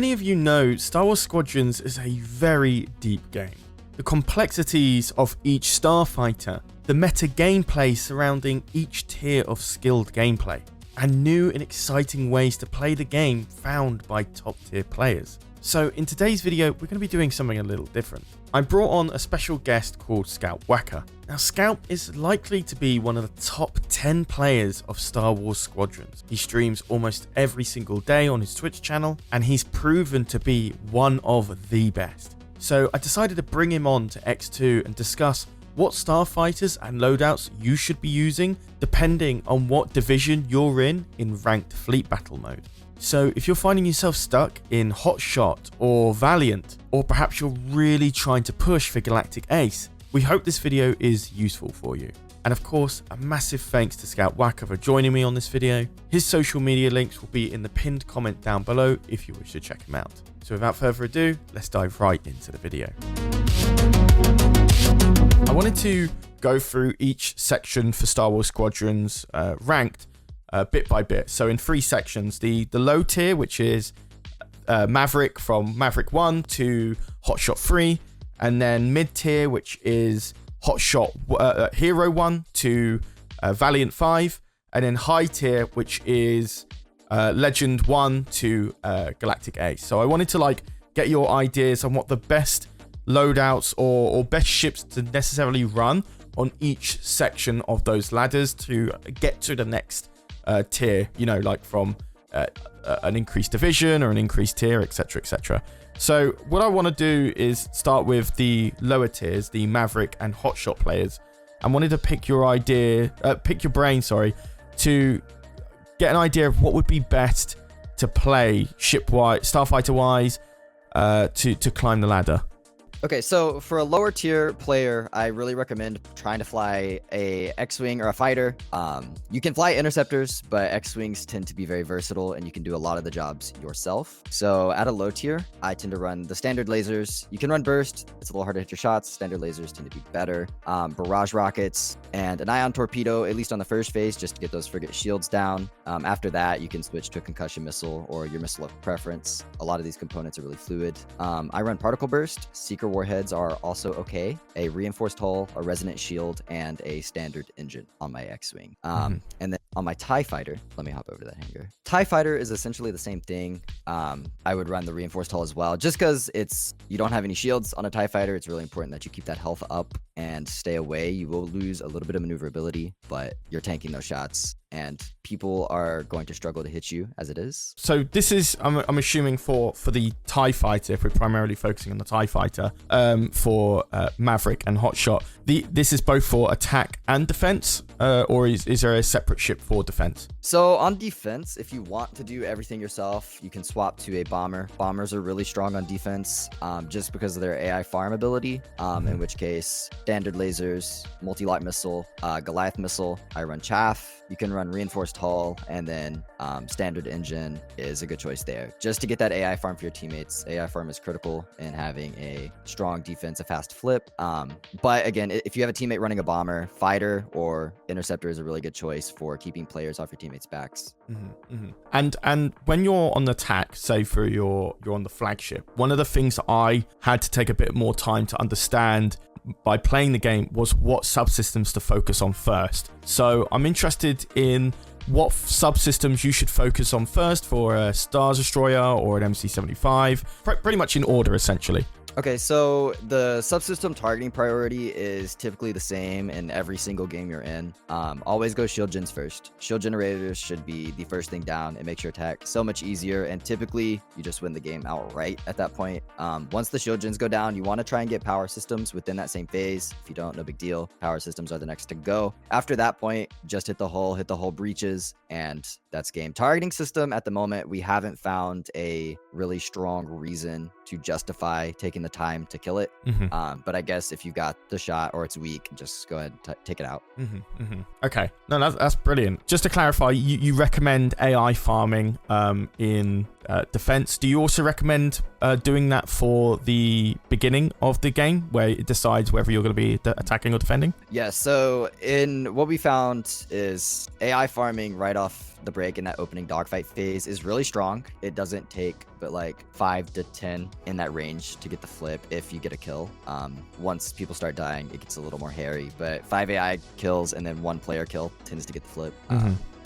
many of you know, Star Wars Squadrons is a very deep game. The complexities of each starfighter, the meta gameplay surrounding each tier of skilled gameplay, and new and exciting ways to play the game found by top tier players. So in today's video, we're going to be doing something a little different. I brought on a special guest called ScalpWakka. Now Scalp is likely to be one of the top 10 players of Star Wars Squadrons. He streams almost every single day on his Twitch channel, and he's proven to be one of the best. So I decided to bring him on to EcksToo and discuss what starfighters and loadouts you should be using depending on what division you're in ranked fleet battle mode. So if you're finding yourself stuck in Hot Shot or Valiant, or perhaps you're really trying to push for Galactic Ace, we hope this video is useful for you. And of course, a massive thanks to ScalpWakka for joining me on this video. His social media links will be in the pinned comment down below if you wish to check him out. So without further ado, let's dive right into the video. I wanted to go through each section for Star Wars Squadrons ranked bit by bit. So in 3 sections, the low tier, which is Maverick from Maverick 1 to Hot Shot 3, and then mid tier, which is Hot Shot Hero 1 to Valiant 5, and then high tier, which is Legend 1 to Galactic Ace. So I wanted to get your ideas on what the best loadouts or best ships to necessarily run on each section of those ladders to get to the next tier, from an increased division or an increased tier, etc, etc. So what I want to do is start with the lower tiers, the Maverick and Hotshot players. I wanted to pick your brain, to get an idea of what would be best to play ship-wise, starfighter-wise, to climb the ladder. Okay, so for a lower tier player, I really recommend trying to fly a X-Wing or a fighter. You can fly interceptors, but X-Wings tend to be very versatile and you can do a lot of the jobs yourself. So at a low tier, I tend to run the standard lasers. You can run burst, it's a little harder to hit your shots. Standard lasers tend to be better. Barrage rockets and an ion torpedo, at least on the first phase, just to get those frigate shields down. After that, you can switch to a concussion missile or your missile of preference. A lot of these components are really fluid. I run particle burst, seeker warheads are also okay, a reinforced hull, a resonant shield, and a standard engine on my X-Wing. And then on my TIE fighter, let me hop over to that hangar. TIE fighter is essentially the same thing. I would run the reinforced hull as well, just because you don't have any shields on a TIE fighter. It's really important that you keep that health up and stay away. You will lose a little bit of maneuverability, but you're tanking those shots and people are going to struggle to hit you as it is. So this is, I'm assuming for the TIE fighter, if we're primarily focusing on the TIE fighter, for Maverick and Hotshot, this is both for attack and defense, or is there a separate ship for defense? So on defense, if you want to do everything yourself, you can swap to a bomber. Bombers are really strong on defense, just because of their AI farm ability, in which case standard lasers, multi-lot missile, Goliath missile. I run chaff. You can run reinforced hull, and then standard engine is a good choice there, just to get that AI farm for your teammates. AI farm is critical in having a strong defense, a fast flip. But again, if you have a teammate running a bomber, fighter or interceptor is a really good choice for keeping players off your teammates' backs. And when you're on the attack, say you're on the flagship, one of the things that I had to take a bit more time to understand by playing the game was what subsystems to focus on first. So I'm interested in what subsystems you should focus on first for a Star Destroyer or an MC-75, pretty much in order essentially. Okay, so the subsystem targeting priority is typically the same in every single game you're in. Always go shield gens first. Shield generators should be the first thing down. It makes your attack so much easier, and typically you just win the game outright at that point. Once the shield gens go down, you want to try and get power systems within that same phase. If you don't, no big deal. Power systems are the next to go. After that point, just hit the hull breaches, and that's game. Targeting system at the moment, we haven't found a really strong reason to justify taking the time to kill it. But I guess if you got the shot or it's weak, just go ahead and take it out. Okay, no, that's brilliant. Just to clarify, you recommend AI farming in defense. Do you also recommend doing that for the beginning of the game where it decides whether you're going to be attacking or defending? Yeah, so in what we found is AI farming right off the break in that opening dogfight phase is really strong. It doesn't take but like 5 to 10 in that range to get the flip if you get a kill. Once people start dying, it gets a little more hairy, but 5 AI kills and then 1 player kill tends to get the flip.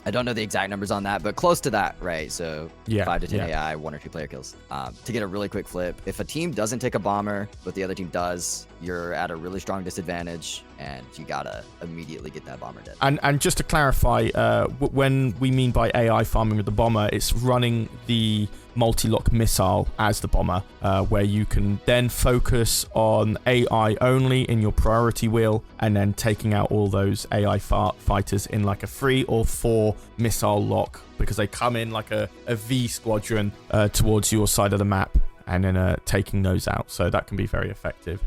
I don't know the exact numbers on that, but close to that, right? So 5 to 10 AI, 1 or 2 player kills to get a really quick flip. If a team doesn't take a bomber, but the other team does, you're at a really strong disadvantage, and you gotta immediately get that bomber dead. And just to clarify, when we mean by AI farming with the bomber, it's running the multi-lock missile as the bomber, where you can then focus on AI only in your priority wheel, and then taking out all those AI fighters in like a 3 or 4 missile lock, because they come in like a V squadron towards your side of the map, and then taking those out. So that can be very effective.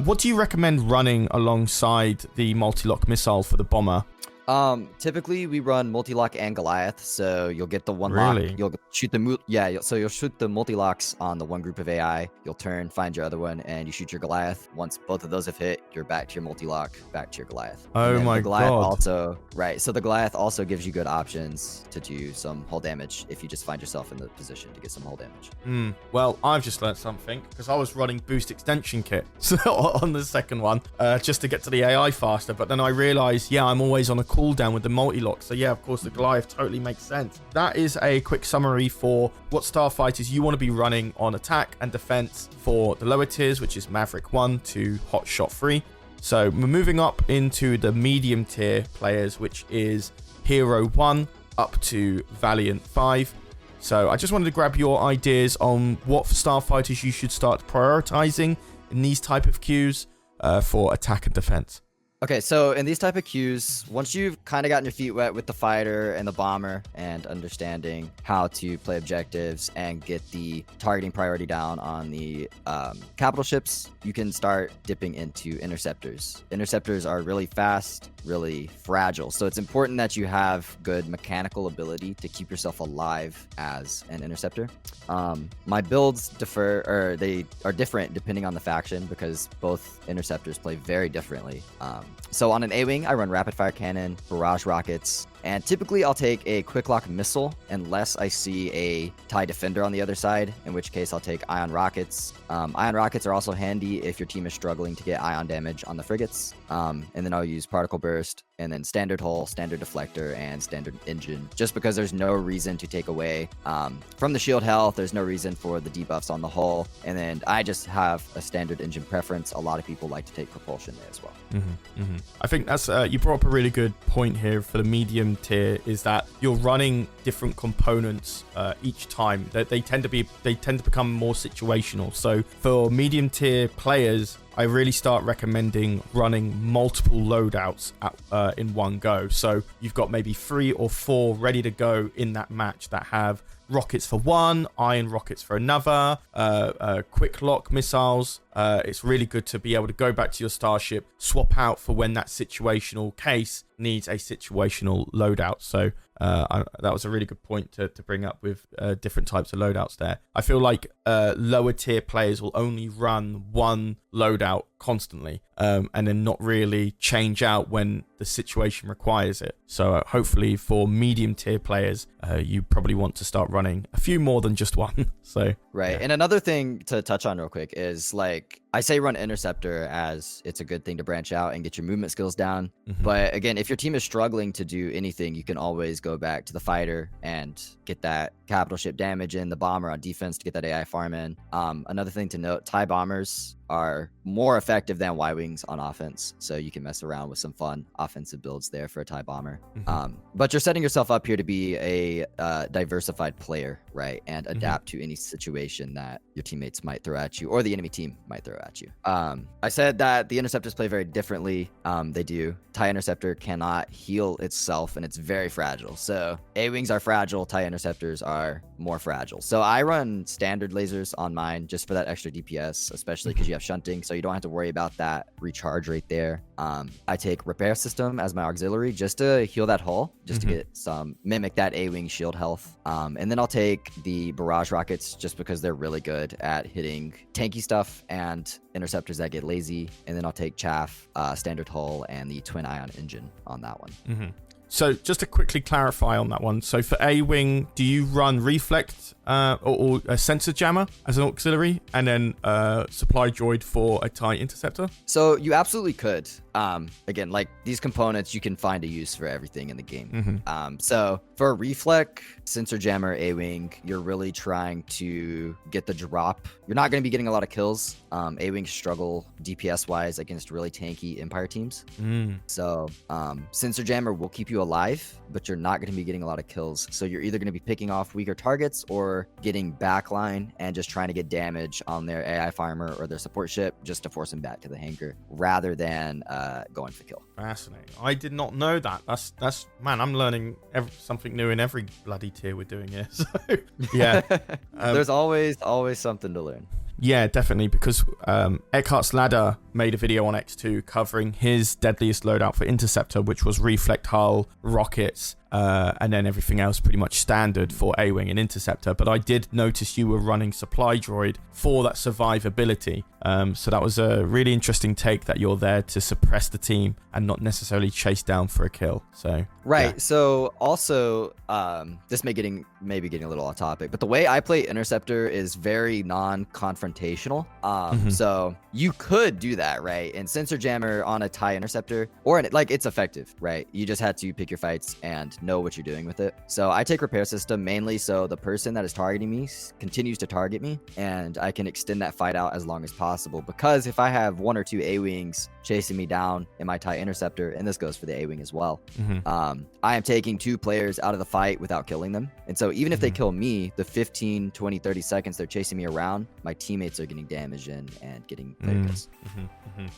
What do you recommend running alongside the multi-lock missile for the bomber? Typically we run multi-lock and Goliath, so you'll get the one Really? lock. You'll shoot the you'll shoot the multi-locks on the one group of AI. You'll turn, find your other one, and you shoot your Goliath. Once both of those have hit, you're back to your multi-lock, back to your Goliath. Oh my Goliath god! Also, right. So the Goliath also gives you good options to do some hull damage if you just find yourself in the position to get some hull damage. Well, I've just learned something because I was running boost extension kit on the second one just to get to the AI faster, but then I realized, I'm always on a cooldown with the multi-lock, so of course the Goliath totally makes sense. That is a quick summary for what starfighters you want to be running on attack and defense for the lower tiers, which is Maverick 1 to Hotshot 3. So we're moving up into the medium tier players, which is Hero 1 up to Valiant 5. So I just wanted to grab your ideas on what starfighters you should start prioritizing in these type of queues for attack and defense. Okay, so in these type of queues, once you've kind of gotten your feet wet with the fighter and the bomber and understanding how to play objectives and get the targeting priority down on the capital ships, you can start dipping into interceptors. Interceptors are really fast, really fragile, so it's important that you have good mechanical ability to keep yourself alive as an interceptor. My builds they are different depending on the faction because both interceptors play very differently. So on an A-Wing, I run rapid fire cannon, barrage rockets, and typically I'll take a quick lock missile unless I see a TIE defender on the other side, in which case I'll take ion rockets. Ion rockets are also handy if your team is struggling to get ion damage on the frigates. And then I'll use particle burst, and then standard hull, standard deflector, and standard engine, just because there's no reason to take away from the shield health. There's no reason for the debuffs on the hull, and then I just have a standard engine preference. A lot of people like to take propulsion there as well. I think that's you brought up a really good point here for the medium tier, is that you're running different components each time. They tend to become more situational. So for medium tier players, I really start recommending running multiple loadouts in one go. So you've got maybe 3 or 4 ready to go in that match that have rockets for one, iron rockets for another, quick lock missiles. It's really good to be able to go back to your starship, swap out for when that situational case needs a situational loadout. So that was a really good point to bring up with different types of loadouts there. I feel like lower tier players will only run one loadout constantly and then not really change out when the situation requires it. So hopefully for medium tier players, you probably want to start running a few more than just one. So right. Yeah. And another thing to touch on real quick is, like, I say run interceptor as it's a good thing to branch out and get your movement skills down. But again, if your team is struggling to do anything, you can always go back to the fighter and get that capital ship damage in, the bomber on defense to get that AI farm in. Another thing to note, TIE bombers are more effective than Y-Wings on offense, so you can mess around with some fun offensive builds there for a TIE bomber. But you're setting yourself up here to be a diversified player, right? And adapt to any situation that your teammates might throw at you or the enemy team might throw at you. I said that the interceptors play very differently. They do. TIE interceptor cannot heal itself, and it's very fragile. So A-Wings are fragile, TIE interceptors are more fragile. So I run standard lasers on mine just for that extra DPS, especially because you have shunting, so you don't have to worry about that recharge rate there. I take repair system as my auxiliary just to heal that hull, just to get mimic that A-Wing shield health. And then I'll take the barrage rockets just because they're really good good at hitting tanky stuff and interceptors that get lazy. And then I'll take chaff, standard hull, and the twin ion engine on that one. So just to quickly clarify on that one. So for A-Wing, do you run Reflect or a Sensor Jammer as an auxiliary, and then Supply Droid for a TIE Interceptor? So you absolutely could. Again, like these components, you can find a use for everything in the game. So for Reflect, Sensor Jammer, A-Wing, you're really trying to get the drop. You're not going to be getting a lot of kills. A-Wing struggle DPS-wise against really tanky Empire teams. So Sensor Jammer will keep you alive, but you're not going to be getting a lot of kills. So you're either going to be picking off weaker targets or getting backline and just trying to get damage on their AI farmer or their support ship just to force them back to the hangar rather than going for kill. Fascinating. I did not know that. That's man, I'm learning something new in every bloody tier we're doing here. So yeah. There's always something to learn. Yeah, definitely, because Eckhartsladder made a video on EcksToo covering his deadliest loadout for Interceptor, which was Reflect Hull, rockets, and then everything else pretty much standard for A-Wing and Interceptor. But I did notice you were running Supply Droid for that survivability. So that was a really interesting take, that you're there to suppress the team and not necessarily chase down for a kill. So right. Yeah. So also, this may be getting a little off topic, but the way I play Interceptor is very non-confrontational. So you could do that, right? And Sensor Jammer on a TIE Interceptor, or it's effective, right? You just had to pick your fights and know what you're doing with it. So I take Repair System mainly so the person that is targeting me continues to target me, and I can extend that fight out as long as possible. Because if I have 1 or 2 A-Wings chasing me down in my TIE Interceptor, and this goes for the A-Wing as well, I am taking 2 players out of the fight without killing them. And so even if they kill me, the 15, 20, 30 seconds they're chasing me around, my teammates are getting damage in and getting kills.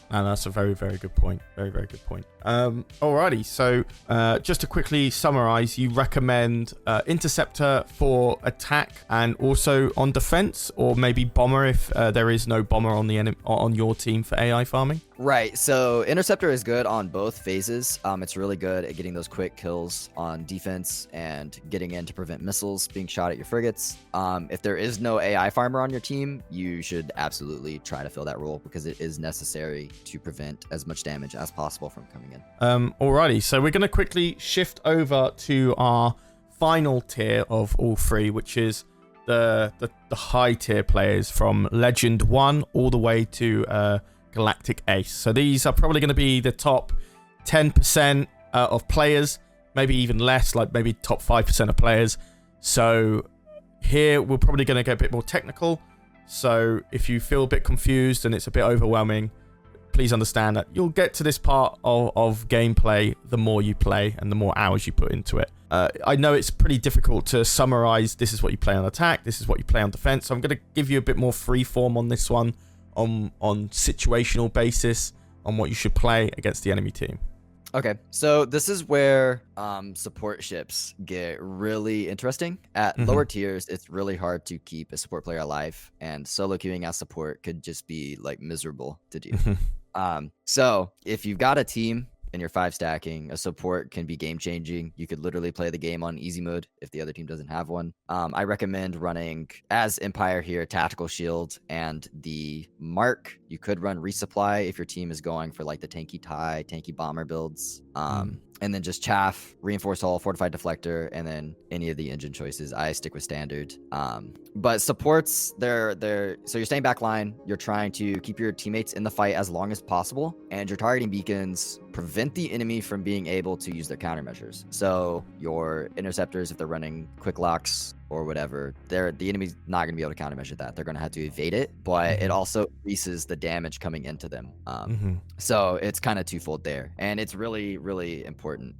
And that's a very, very good point. Very, very good point. Alrighty, so just to quickly summarize, you recommend Interceptor for attack and also on defense, or maybe Bomber if there is no Bomber on the on your team for AI farming? Right, so Interceptor is good on both phases. It's really good at getting those quick kills on defense and getting in to prevent missiles being shot at your frigates. If there is no AI farmer on your team, you should absolutely try to fill that role, because it is necessary to prevent as much damage as possible from coming in. Alrighty, so we're going to quickly shift over to our final tier of all 3, which is the high tier players from Legend 1 all the way to Galactic Ace. So these are probably going to be the top 10% of players, maybe even less, like maybe top 5% of players. So here we're probably going to get a bit more technical. So if you feel a bit confused and it's a bit overwhelming, please understand that you'll get to this part of gameplay the more you play and the more hours you put into it. I know it's pretty difficult to summarize, this is what you play on attack, this is what you play on defense. So I'm going to give you a bit more free form on this one, on situational basis, on what you should play against the enemy team. Okay, so this is where support ships get really interesting. At lower tiers, it's really hard to keep a support player alive, and solo queuing as support could just be like miserable to do. So if you've got a team and you're 5 stacking, a support can be game changing. You could literally play the game on easy mode if the other team doesn't have one. I recommend running, as Empire here, Tactical Shield and the Mark. You could run Resupply if your team is going for like the tanky TIE, tanky bomber builds. And then just chaff, reinforced hull, fortified deflector, and then any of the engine choices. I stick with standard. But supports, they're so you're staying back line, you're trying to keep your teammates in the fight as long as possible, and your targeting beacons prevent the enemy from being able to use their countermeasures. So your interceptors, if they're running quick locks or whatever, the enemy's not going to be able to countermeasure that. They're going to have to evade it, but it also increases the damage coming into them. So it's kind of twofold there, and it's really, really important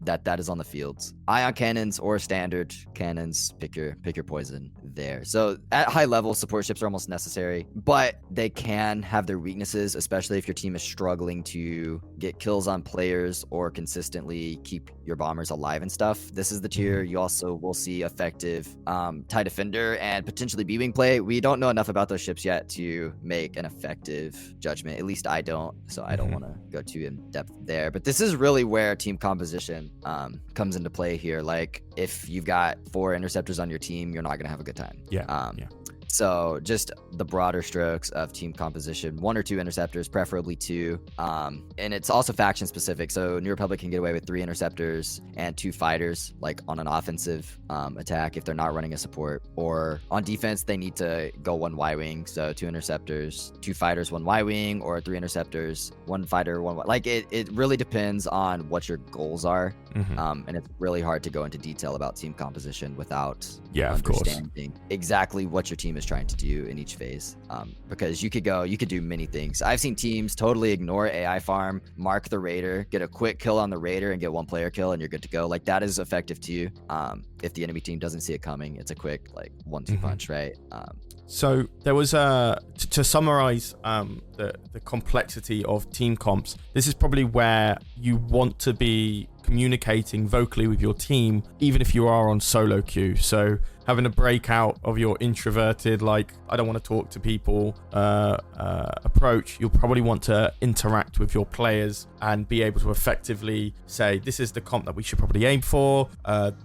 that is on the fields. Ion cannons or standard cannons, pick your poison there. So at high level, support ships are almost necessary, but they can have their weaknesses, especially if your team is struggling to get kills on players or consistently keep your bombers alive and stuff. This is the tier you also will see effective TIE Defender and potentially B-Wing play. We don't know enough about those ships yet to make an effective judgment. At least I don't, so I don't want to go too in depth there. But this is really where team composition comes into play here. Like if you've got 4 interceptors on your team, you're not going to have a good time. So just the broader strokes of team composition, 1 or 2 interceptors, preferably 2. And it's also faction specific. So New Republic can get away with 3 interceptors and 2 fighters, like on an offensive attack if they're not running a support. Or on defense, they need to go 1 Y-wing. So 2 interceptors, 2 fighters, 1 Y-wing, or 3 interceptors, 1 fighter, 1 like it really depends on what your goals are. And it's really hard to go into detail about team composition without understanding exactly what your team is trying to do in each phase, because you could do many things. I've seen teams totally ignore AI farm, mark the raider, get a quick kill on the raider and get 1 player kill and you're good to go. Like that is effective too. If the enemy team doesn't see it coming, it's a quick like 1-2 punch, right? So there was to summarize the complexity of team comps. This is probably where you want to be communicating vocally with your team, even if you are on solo queue. So having a breakout of your introverted, like I don't want to talk to people approach, you'll probably want to interact with your players and be able to effectively say, this is the comp that we should probably aim for.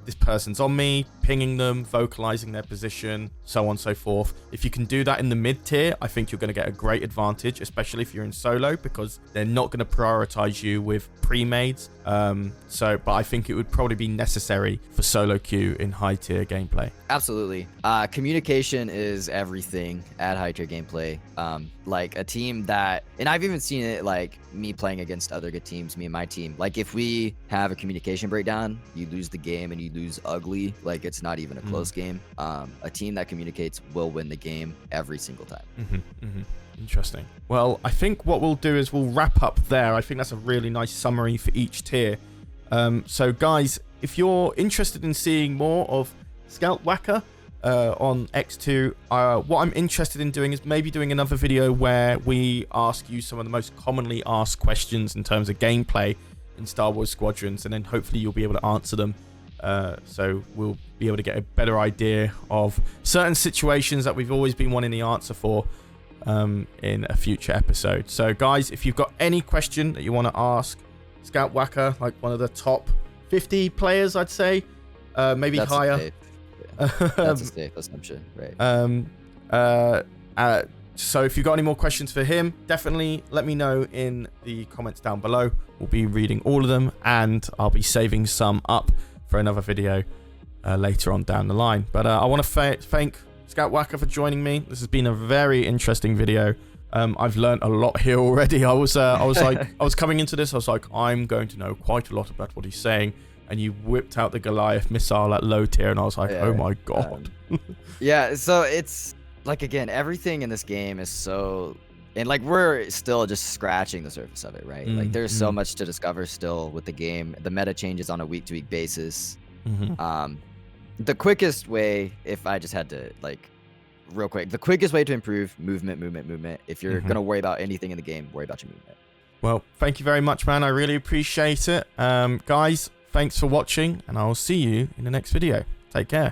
This person's on me, pinging them, vocalizing their position, so on and so forth. If you can do that in the mid tier, I think you're going to get a great advantage, especially if you're in solo, because they're not going to prioritize you with pre-mades. But I think it would probably be necessary for solo queue in high tier gameplay. Absolutely. Communication is everything at high tier gameplay. Like a team that, and I've even seen it like me playing against other good teams, me and my team. Like if we have a communication breakdown, you lose the game and you lose ugly. Like it's not even a close game. A team that communicates will win the game every single time. Interesting. Well, I think what we'll do is we'll wrap up there. I think that's a really nice summary for each tier. So guys, if you're interested in seeing more of ScalpWakka on EcksToo, what I'm interested in doing is maybe doing another video where we ask you some of the most commonly asked questions in terms of gameplay in Star Wars Squadrons, and then hopefully you'll be able to answer them. So we'll be able to get a better idea of certain situations that we've always been wanting the answer for in a future episode. So guys, if you've got any question that you want to ask ScalpWakka, like one of the top 50 players, I'd say, maybe That's higher. That's a safe assumption, right? So if you've got any more questions for him, definitely let me know in the comments down below. We'll be reading all of them, and I'll be saving some up for another video later on down the line. But I want to thank ScalpWakka for joining me. This has been a very interesting video. I've learned a lot here already. I was coming into this, I was like, I'm going to know quite a lot about what he's saying. And you whipped out the Goliath missile at low tier, and I was like, oh my god. Yeah, so it's like, again, everything in this game is so, and like we're still just scratching the surface of it, right? Like there's so much to discover still with the game. The meta changes on a week-to-week basis. The quickest way, if I just had to like real quick, the quickest way to improve movement. If you're gonna worry about anything in the game, worry about your movement. Well, thank you very much, man. I really appreciate it. Guys, thanks for watching, and I'll see you in the next video. Take care.